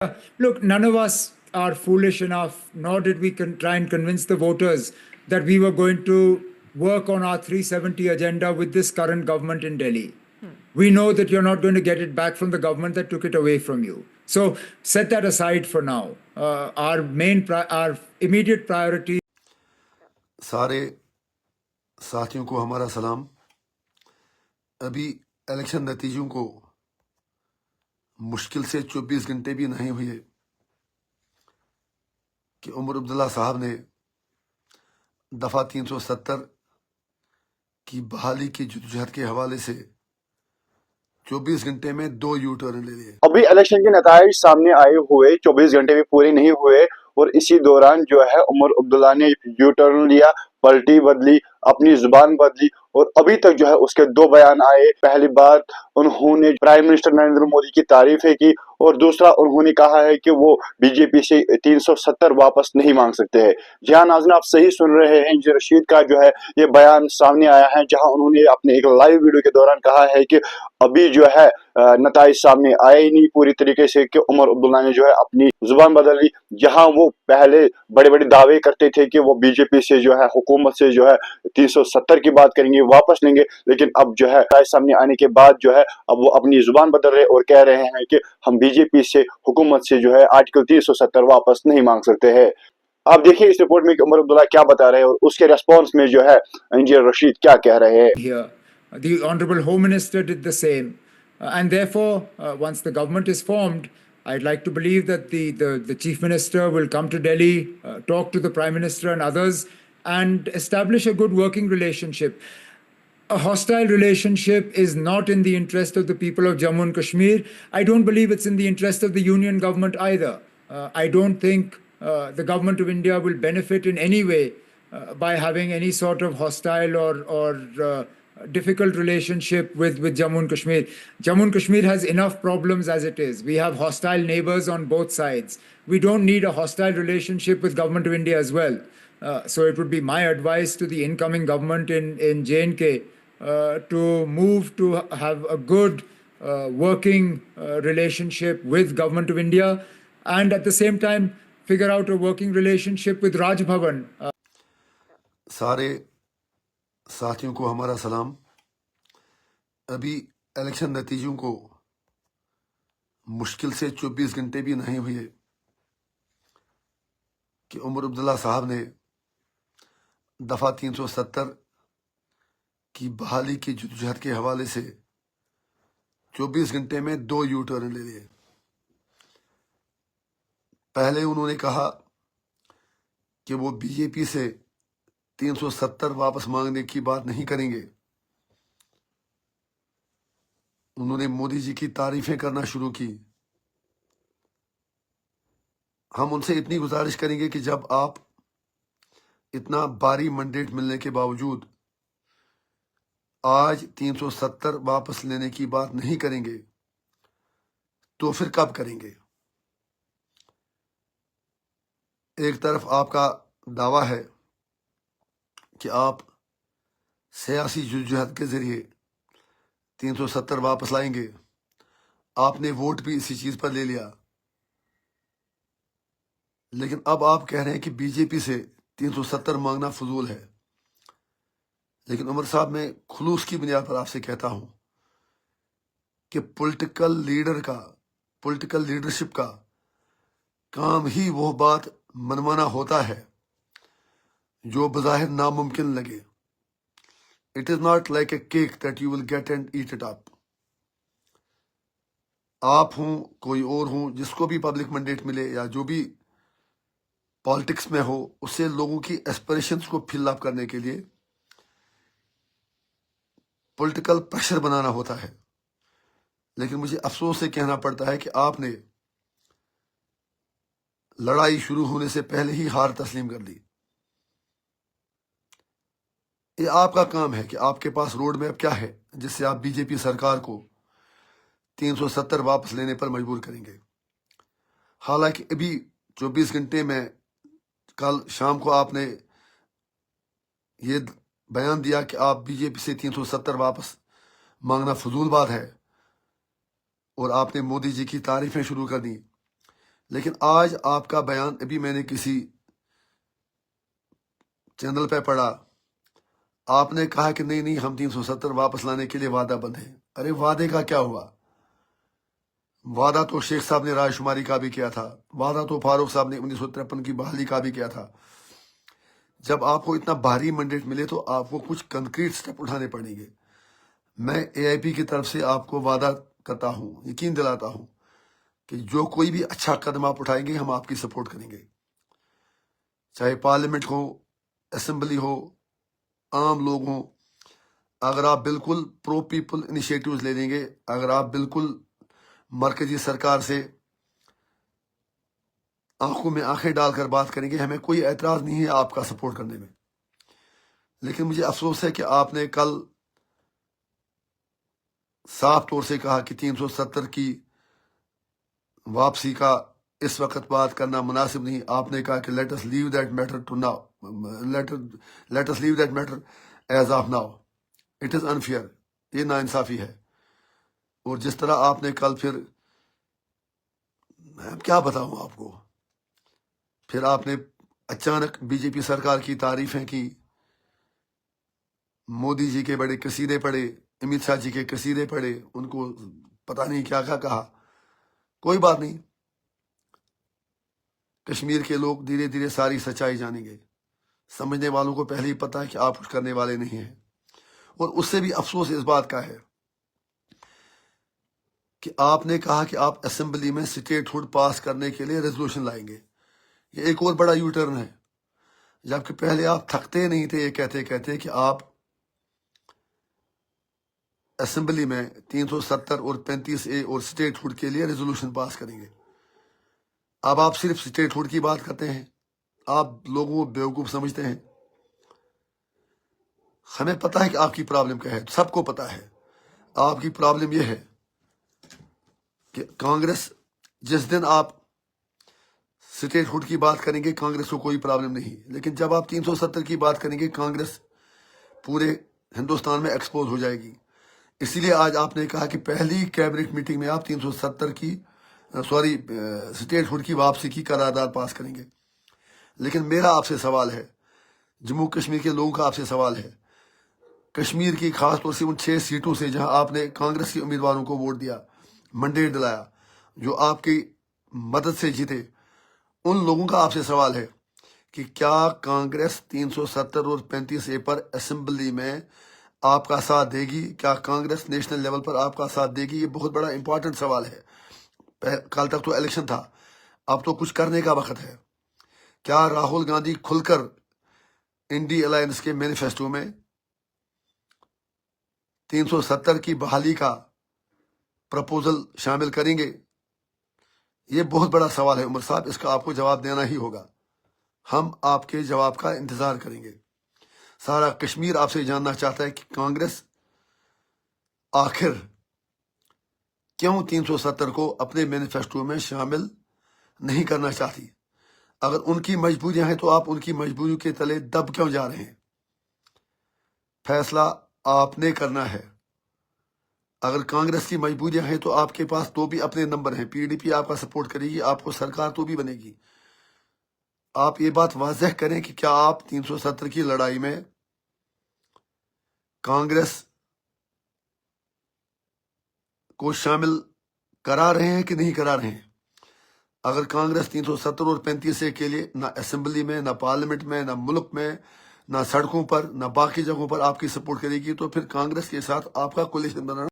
Look, none of us are foolish enough, nor did we try and convince the voters that we were going to work on our 370 agenda with this current government in Delhi. We know that you're not going to get it back from the government that took it away from you. So set that aside for now. Our immediate priority. سارے ساتھیوں کو ہمارا سلام. ابھی election نتیجوں کو مشکل سے 24 گھنٹے بھی نہیں ہوئے کہ عمر عبداللہ صاحب نے دفعہ 370 کی بحالی کی جدوجہد کے حوالے سے 24 گھنٹے میں 2 یو ٹرن لے لیے. ابھی الیکشن کے نتائج سامنے آئے ہوئے 24 گھنٹے بھی پورے نہیں ہوئے اور اسی دوران جو ہے عمر عبداللہ نے یو ٹرن لیا، پلٹی بدلی، اپنی زبان بدلی اور ابھی تک جو ہے اس کے 2 بیان آئے. پہلی بات انہوں نے پرائم منسٹر نریندر مودی کی تعریفیں کی اور دوسرا انہوں نے کہا ہے کہ وہ بی جے پی سے 370 واپس نہیں مانگ سکتے ہیں. جہاں ناظرین آپ صحیح سن رہے ہیں، انجی رشید کا جو ہے یہ بیان سامنے آیا ہے جہاں انہوں نے اپنے ایک لائیو ویڈیو کے دوران کہا ہے کہ ابھی جو ہے نتائج سامنے آئے ہی نہیں پوری طریقے سے کہ عمر عبداللہ نے جو ہے اپنی زبان بدل لی. جہاں وہ پہلے بڑے بڑے دعوے کرتے تھے کہ وہ بی جے پی سے جو ہے حکومت سے جو ہے 370 کی بات کریں گے، واپس لیں گے، لیکن اب جو ہے نتائج سامنے آنے کے بعد جو ہے اب وہ اپنی زبان بدل رہے اور کہہ رہے ہیں کہ ہم بی جے پی سے حکومت سے جو ہے آرٹیکل 370 واپس نہیں مانگ سکتے ہیں. آپ دیکھیں اس رپورٹ میں کہ عمر عبداللہ کیا بتا رہے ہیں اور اس کے ریسپانس میں جو ہے انجینئر رشید کیا کہہ رہے ہیں. Here, the Honorable Home Minister did the same. And therefore, once the government is formed, I'd like to believe that the Chief Minister will come to Delhi, talk to the Prime Minister and others, and establish a good working relationship. A hostile relationship is not in the interest of the people of Jammu and Kashmir. I don't believe it's in the interest of the union government either. I don't think the government of India will benefit in any way by having any sort of hostile or difficult relationship with Jammu and Kashmir. Jammu and Kashmir has enough problems as it is. We have hostile neighbors on both sides. We don't need a hostile relationship with government of India as well. So it would be my advice to the incoming government in J&K to move to have a good working relationship with government of India, and at the same time figure out a working relationship with Raj Bhavan. سارے ساتھیوں کو ہمارا سلام. ابھی election نتیجوں کو مشکل سے 24 گھنٹے بھی نہیں ہوئے کہ عمر عبداللہ صاحب نے دفعہ 370 کی بحالی کی جدوجہد کے حوالے سے 24 گھنٹے میں 2 یو ٹرن لے لیے. پہلے انہوں نے کہا کہ وہ بی جے پی سے 370 واپس مانگنے کی بات نہیں کریں گے. انہوں نے مودی جی کی تعریفیں کرنا شروع کی. ہم ان سے اتنی گزارش کریں گے کہ جب آپ اتنا بھاری مینڈیٹ ملنے کے باوجود آج 370 واپس لینے کی بات نہیں کریں گے تو پھر کب کریں گے؟ ایک طرف آپ کا دعویٰ ہے کہ آپ سیاسی جدوجہد کے ذریعے 370 واپس لائیں گے. آپ نے ووٹ بھی اسی چیز پر لے لیا، لیکن اب آپ کہہ رہے ہیں کہ بی جے پی سے 370 مانگنا فضول ہے. لیکن عمر صاحب میں خلوص کی بنیاد پر آپ سے کہتا ہوں کہ پولیٹیکل لیڈرشپ کا کام ہی وہ بات منوانا ہوتا ہے جو بظاہر ناممکن لگے. It is not like a cake that you will get and eat it up. آپ ہوں، کوئی اور ہوں، جس کو بھی پبلک مینڈیٹ ملے یا جو بھی پالیٹکس میں ہو، اس سے لوگوں کی ایسپریشنز کو فل اپ کرنے کے لیے پولیٹیکل پریشر بنانا ہوتا ہے. لیکن مجھے افسوس سے کہنا پڑتا ہے کہ آپ نے لڑائی شروع ہونے سے پہلے ہی ہار تسلیم کر لی. یہ آپ کا کام ہے کہ آپ کے پاس روڈ میپ کیا ہے جس سے آپ بی جے پی سرکار کو 370 واپس لینے پر مجبور کریں گے. حالانکہ ابھی 24 گھنٹے میں کل شام کو آپ نے یہ بیان دیا کہ آپ بی جے پی سے 370 واپس مانگنا فضول بات ہے اور آپ نے مودی جی کی تعریفیں شروع کر دیں. لیکن آج آپ کا بیان ابھی میں نے کسی چینل پہ پڑھا، آپ نے کہا کہ نہیں ہم 370 واپس لانے کے لیے وعدہ بند ہیں۔ ارے وعدے کا کیا ہوا؟ وعدہ تو شیخ صاحب نے رائے شماری کا بھی کیا تھا، وعدہ تو فاروق صاحب نے 1953 کی بحالی کا بھی کیا تھا۔ جب آپ کو اتنا بھاری مینڈیٹ ملے تو آپ کو کچھ کنکریٹ سٹیپ اٹھانے پڑیں گے۔ میں اے آئی پی کی طرف سے آپ کو وعدہ کرتا ہوں، یقین دلاتا ہوں کہ جو کوئی بھی اچھا قدم آپ اٹھائیں گے ہم آپ کی سپورٹ کریں گے، چاہے پارلیمنٹ ہو، اسمبلی ہو، عام لوگ ہوں۔ اگر آپ بالکل پرو پیپل انیشیٹوز لے لیں گے، اگر آپ بالکل مرکزی سرکار سے آنکھوں میں آنکھیں ڈال کر بات کریں گے، ہمیں کوئی اعتراض نہیں ہے آپ کا سپورٹ کرنے میں۔ لیکن مجھے افسوس ہے کہ آپ نے کل صاف طور سے کہا کہ 370 کی واپسی کا اس وقت بات کرنا مناسب نہیں۔ آپ نے کہا کہ late us leave that matter to now, let us leave that matter as of now. It is unfair. یہ ناانصافی ہے۔ اور جس طرح آپ نے کل پھر میں کیا بتاؤں آپ کو، پھر آپ نے اچانک بی جے پی سرکار کی تعریفیں کی، مودی جی کے بڑے قصیدے پڑھے، امت شاہ جی کے قصیدے پڑھے، ان کو پتہ نہیں کیا کہا۔ کوئی بات نہیں، کشمیر کے لوگ دھیرے دھیرے ساری سچائی جانیں گے۔ سمجھنے والوں کو پہلے ہی پتہ ہے کہ آپ کچھ کرنے والے نہیں ہیں۔ اور اس سے بھی افسوس اس بات کا ہے کہ آپ نے کہا کہ آپ اسمبلی میں اسٹیٹ ہوڈ پاس کرنے کے لیے ریزولوشن لائیں گے۔ یہ ایک اور بڑا یو ٹرن ہے، جبکہ پہلے آپ تھکتے نہیں تھے یہ کہتے کہ آپ اسمبلی میں 370 اور 35A اور اسٹیٹ ہوڈ کے لیے ریزولوشن پاس کریں گے۔ اب آپ صرف اسٹیٹ ہوڈ کی بات کرتے ہیں، آپ لوگوں کو بیوقوف سمجھتے ہیں۔ ہمیں پتہ ہے کہ آپ کی پرابلم کیا ہے، سب کو پتہ ہے۔ آپ کی پرابلم یہ ہے کہ کانگریس، جس دن آپ اسٹیٹ ہوڈ کی بات کریں گے کانگریس کو کوئی پرابلم نہیں، لیکن جب آپ 370 کی بات کریں گے کانگریس پورے ہندوستان میں ایکسپوز ہو جائے گی۔ اسی لیے آج آپ نے کہا کہ پہلی کیبنٹ میٹنگ میں آپ 370 کی اسٹیٹ ہوڈ کی واپسی کی قرارداد پاس کریں گے۔ لیکن میرا آپ سے سوال ہے، جموں کشمیر کے لوگوں کا آپ سے سوال ہے، کشمیر کی خاص طور سے ان 6 سیٹوں سے جہاں آپ نے کانگریس کے امیدواروں کو ووٹ دیا، منڈیٹ دلایا، جو آپ کی مدد سے جیتے، ان لوگوں کا آپ سے سوال ہے کہ کیا کانگریس 370 اور 35A پر اسمبلی میں آپ کا ساتھ دے گی؟ کیا کانگریس نیشنل لیول پر آپ کا ساتھ دے گی؟ یہ بہت بڑا امپورٹنٹ سوال ہے۔ کل تک تو الیکشن تھا، اب تو کچھ کرنے کا وقت ہے۔ کیا راہل گاندھی کھل کر انڈی الائنس کے مینیفیسٹو میں 370 کی بحالی کا پرپوزل شامل کریں گے؟ یہ بہت بڑا سوال ہے عمر صاحب، اس کا آپ کو جواب دینا ہی ہوگا۔ ہم آپ کے جواب کا انتظار کریں گے۔ سارا کشمیر آپ سے جاننا چاہتا ہے کہ کانگریس آخر کیوں 370 کو اپنے مینیفیسٹو میں شامل نہیں کرنا چاہتی؟ اگر ان کی مجبوریاں ہیں تو آپ ان کی مجبوریوں کے تلے دب کیوں جا رہے ہیں؟ فیصلہ آپ نے کرنا ہے۔ اگر کانگریس کی مجبوریاں ہیں تو آپ کے پاس تو بھی اپنے نمبر ہیں، پی ڈی پی آپ کا سپورٹ کرے گی، آپ کو سرکار تو بھی بنے گی۔ آپ یہ بات واضح کریں کہ کیا آپ 370 کی لڑائی میں کانگریس کو شامل کرا رہے ہیں کہ نہیں کرا رہے ہیں؟ اگر کانگریس 370 اور 35A کے لیے نہ اسمبلی میں، نہ پارلیمنٹ میں، نہ ملک میں، نہ سڑکوں پر، نہ باقی جگہوں پر آپ کی سپورٹ کرے گی، تو پھر کانگریس کے ساتھ آپ کا کولیشن بنانا